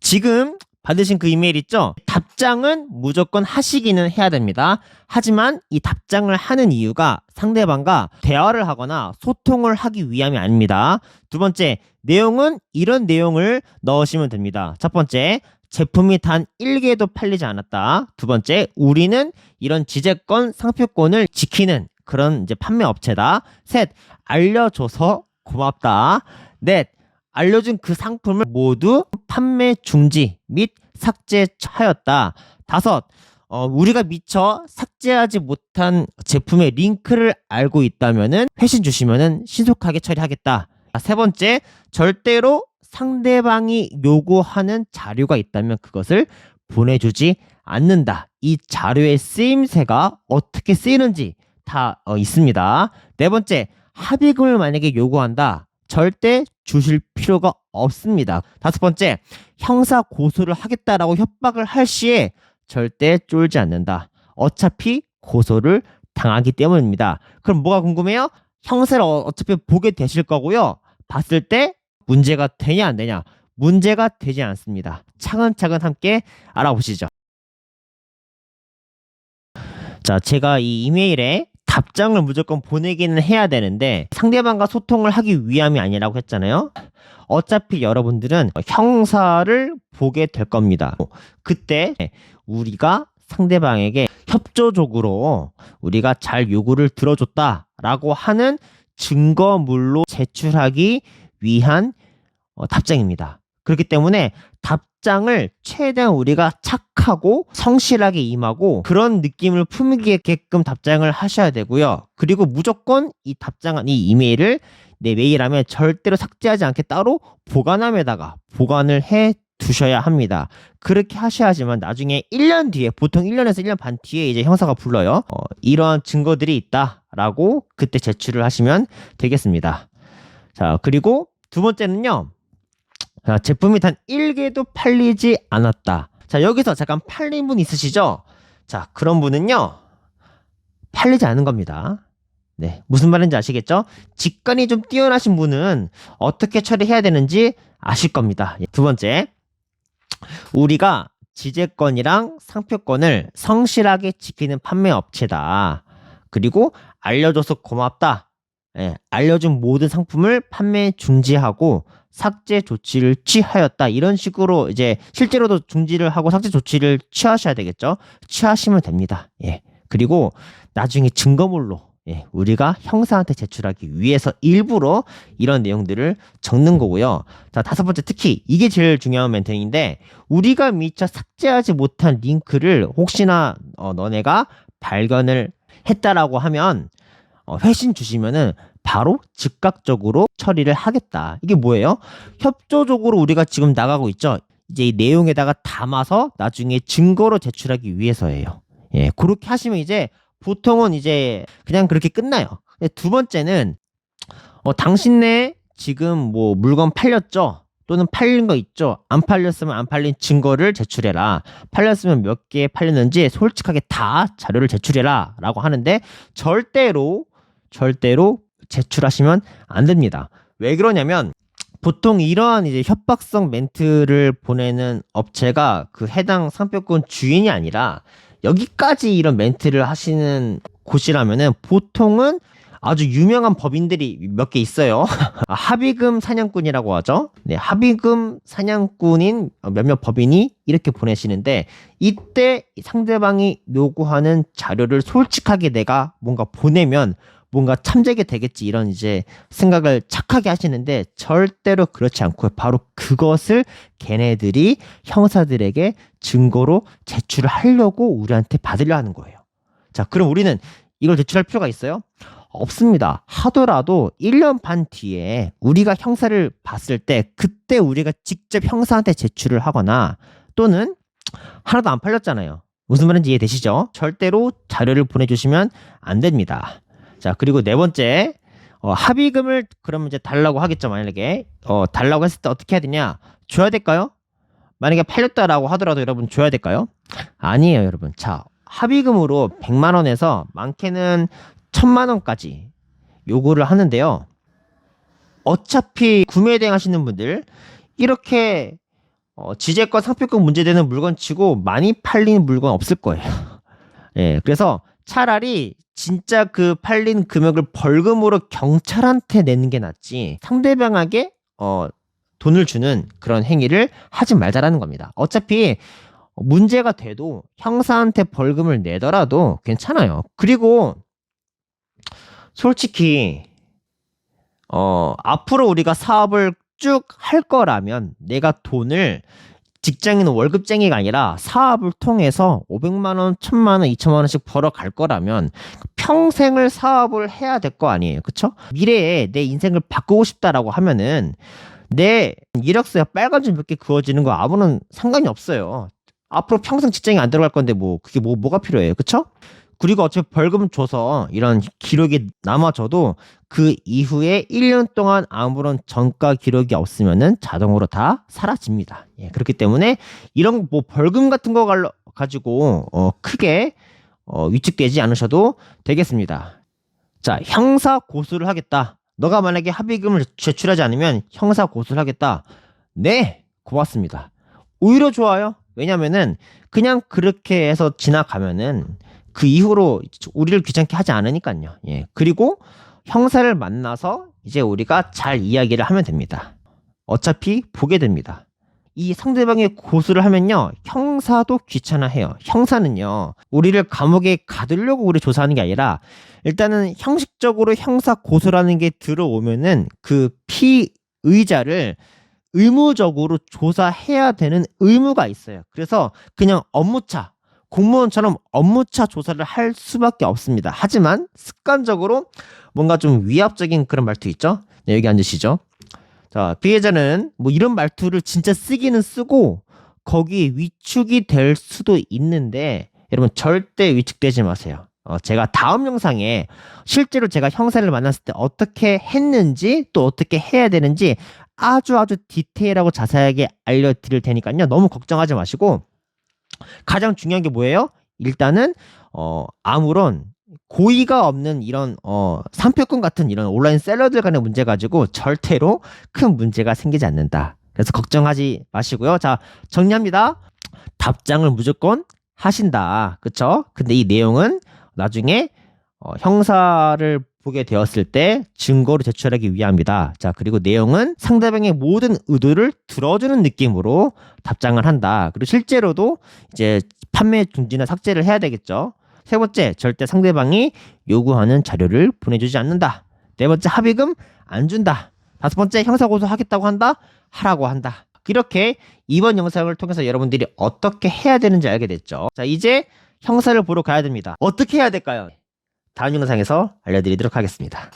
지금 받으신 그 이메일 있죠? 답장은 무조건 하시기는 해야 됩니다. 하지만 이 답장을 하는 이유가 상대방과 대화를 하거나 소통을 하기 위함이 아닙니다. 두 번째, 내용은 이런 내용을 넣으시면 됩니다. 첫 번째, 제품이 단 1개도 팔리지 않았다. 두 번째, 우리는 이런 지재권, 상표권을 지키는 그런 이제 판매 업체다. 셋, 알려줘서 고맙다. 넷, 알려준 그 상품을 모두 판매 중지 및 삭제하였다. 다섯, 우리가 미처 삭제하지 못한 제품의 링크를 알고 있다면은 회신 주시면은 신속하게 처리하겠다. 세 번째, 절대로 상대방이 요구하는 자료가 있다면 그것을 보내주지 않는다. 이 자료의 쓰임새가 어떻게 쓰이는지 다 있습니다. 네 번째, 합의금을 만약에 요구한다. 절대 주실 필요가 없습니다. 다섯 번째, 형사 고소를 하겠다라고 협박을 할 시에 절대 쫄지 않는다. 어차피 고소를 당하기 때문입니다. 그럼 뭐가 궁금해요? 형사를 어차피 보게 되실 거고요. 봤을 때 문제가 되냐 안 되냐? 문제가 되지 않습니다. 차근차근 함께 알아보시죠. 자, 제가 이 이메일에 답장을 무조건 보내기는 해야 되는데 상대방과 소통을 하기 위함이 아니라고 했잖아요. 어차피 여러분들은 형사를 보게 될 겁니다. 그때 우리가 상대방에게 협조적으로 우리가 잘 요구를 들어줬다라고 하는 증거물로 제출하기 위한 답장입니다. 그렇기 때문에 답장을 최대한 우리가 착하고 성실하게 임하고 그런 느낌을 품게끔 답장을 하셔야 되고요. 그리고 무조건 이 답장, 이 이메일을 내 메일함에 절대로 삭제하지 않게 따로 보관함에다가 보관을 해 두셔야 합니다. 그렇게 하셔야지만 나중에 1년 뒤에, 보통 1년에서 1년 반 뒤에 이제 형사가 불러요. 이러한 증거들이 있다라고 그때 제출을 하시면 되겠습니다. 자, 그리고 두 번째는요. 자, 제품이 단 1개도 팔리지 않았다. 자, 여기서 잠깐 팔린 분 있으시죠? 자, 그런 분은요. 팔리지 않은 겁니다. 네, 무슨 말인지 아시겠죠? 직관이 좀 뛰어나신 분은 어떻게 처리해야 되는지 아실 겁니다. 두 번째, 우리가 지재권이랑 상표권을 성실하게 지키는 판매 업체다. 그리고 알려줘서 고맙다. 알려준 모든 상품을 판매 중지하고 삭제 조치를 취하였다. 이런 식으로 이제 실제로도 중지를 하고 삭제 조치를 취하셔야 되겠죠. 취하시면 됩니다. 그리고 나중에 증거물로 우리가 형사한테 제출하기 위해서 일부러 이런 내용들을 적는 거고요. 자, 다섯 번째, 특히 이게 제일 중요한 멘트인데 우리가 미처 삭제하지 못한 링크를 혹시나 너네가 발견을 했다라고 하면 회신 주시면은 바로 즉각적으로 처리를 하겠다. 이게 뭐예요? 협조적으로 우리가 지금 나가고 있죠. 이제 이 내용에다가 담아서 나중에 증거로 제출하기 위해서예요. 그렇게 하시면 이제 보통은 이제 그냥 그렇게 끝나요. 두 번째는 당신네 지금 뭐 물건 팔렸죠? 또는 팔린 거 있죠? 안 팔렸으면 안 팔린 증거를 제출해라. 팔렸으면 몇 개 팔렸는지 솔직하게 다 자료를 제출해라 라고 하는데 절대로 제출하시면 안 됩니다. 왜 그러냐면 보통 이러한 이제 협박성 멘트를 보내는 업체가 그 해당 상표권 주인이 아니라 여기까지 이런 멘트를 하시는 곳이라면은 보통은 아주 유명한 법인들이 몇 개 있어요. 합의금 사냥꾼이라고 하죠. 네, 합의금 사냥꾼인 몇몇 법인이 이렇게 보내시는데 이때 상대방이 요구하는 자료를 솔직하게 내가 뭔가 보내면 뭔가 참되게 되겠지 이런 이제 생각을 착하게 하시는데 절대로 그렇지 않고 바로 그것을 걔네들이 형사들에게 증거로 제출을 하려고 우리한테 받으려 하는 거예요. 자, 그럼 우리는 이걸 제출할 필요가 있어요? 없습니다. 하더라도 1년 반 뒤에 우리가 형사를 봤을 때 그때 우리가 직접 형사한테 제출을 하거나 또는 하나도 안 팔렸잖아요. 무슨 말인지 이해되시죠? 절대로 자료를 보내주시면 안 됩니다. 자, 그리고 네 번째, 합의금을 그러면 이제 달라고 하겠죠. 만약에 달라고 했을 때 어떻게 해야 되냐? 줘야 될까요? 만약에 팔렸다라고 하더라도 여러분 줘야 될까요? 아니에요, 여러분. 자, 합의금으로 100만 원에서 많게는 1000만 원까지 요구를 하는데요. 어차피 구매 대행 하시는 분들 이렇게 지재권 상표권 문제되는 물건치고 많이 팔린 물건 없을 거예요. 예, 그래서 차라리 진짜 그 팔린 금액을 벌금으로 경찰한테 내는 게 낫지 상대방에게 돈을 주는 그런 행위를 하지 말자라는 겁니다. 어차피 문제가 돼도 형사한테 벌금을 내더라도 괜찮아요. 그리고 솔직히 앞으로 우리가 사업을 쭉 할 거라면 내가 돈을 직장인 월급쟁이가 아니라 사업을 통해서 500만 원, 1000만 원, 2000만 원씩 벌어갈 거라면 평생을 사업을 해야 될 거 아니에요. 그쵸? 미래에 내 인생을 바꾸고 싶다라고 하면은 내 이력서에 빨간 줄 몇 개 그어지는 거 아무런 상관이 없어요. 앞으로 평생 직장에 안 들어갈 건데 그게 뭐가 필요해요. 그쵸? 그리고 어차피 벌금 줘서 이런 기록이 남아져도 그 이후에 1년 동안 아무런 전과 기록이 없으면은 자동으로 다 사라집니다. 예, 그렇기 때문에 이런 벌금 같은 거 가지고 크게 위축되지 않으셔도 되겠습니다. 자, 형사 고소를 하겠다. 너가 만약에 합의금을 제출하지 않으면 형사 고소를 하겠다. 네, 고맙습니다. 오히려 좋아요. 왜냐면은 그냥 그렇게 해서 지나가면은 그 이후로 우리를 귀찮게 하지 않으니까요. 예. 그리고 형사를 만나서 이제 우리가 잘 이야기를 하면 됩니다. 어차피 보게 됩니다. 이 상대방의 고소를 하면요, 형사도 귀찮아해요. 형사는요, 우리를 감옥에 가두려고 우리 조사하는 게 아니라 일단은 형식적으로 형사 고소라는 게 들어오면은 그 피의자를 의무적으로 조사해야 되는 의무가 있어요. 그래서 그냥 업무차, 공무원처럼 업무차 조사를 할 수밖에 없습니다. 하지만 습관적으로 뭔가 좀 위압적인 그런 말투 있죠? 네, 여기 앉으시죠. 자, 피해자는 이런 말투를 진짜 쓰기는 쓰고 거기 위축이 될 수도 있는데 여러분 절대 위축되지 마세요. 제가 다음 영상에 실제로 제가 형사를 만났을 때 어떻게 했는지 또 어떻게 해야 되는지 아주 디테일하고 자세하게 알려드릴 테니까요. 너무 걱정하지 마시고 가장 중요한 게 뭐예요? 일단은 아무런 고의가 없는 이런 상표권 같은 이런 온라인 셀러들 간의 문제 가지고 절대로 큰 문제가 생기지 않는다. 그래서 걱정하지 마시고요. 자, 정리합니다. 답장을 무조건 하신다. 그쵸? 근데 이 내용은 나중에 형사를 보게 되었을 때 증거로 제출하기 위함이다. 자, 그리고 내용은 상대방의 모든 의도를 들어주는 느낌으로 답장을 한다. 그리고 실제로도 이제 판매 중지나 삭제를 해야 되겠죠. 세 번째, 절대 상대방이 요구하는 자료를 보내주지 않는다. 네 번째, 합의금 안 준다. 다섯 번째, 형사고소 하겠다고 한다. 하라고 한다. 이렇게 이번 영상을 통해서 여러분들이 어떻게 해야 되는지 알게 됐죠. 자, 이제 형사를 보러 가야 됩니다. 어떻게 해야 될까요? 다음 영상에서 알려드리도록 하겠습니다.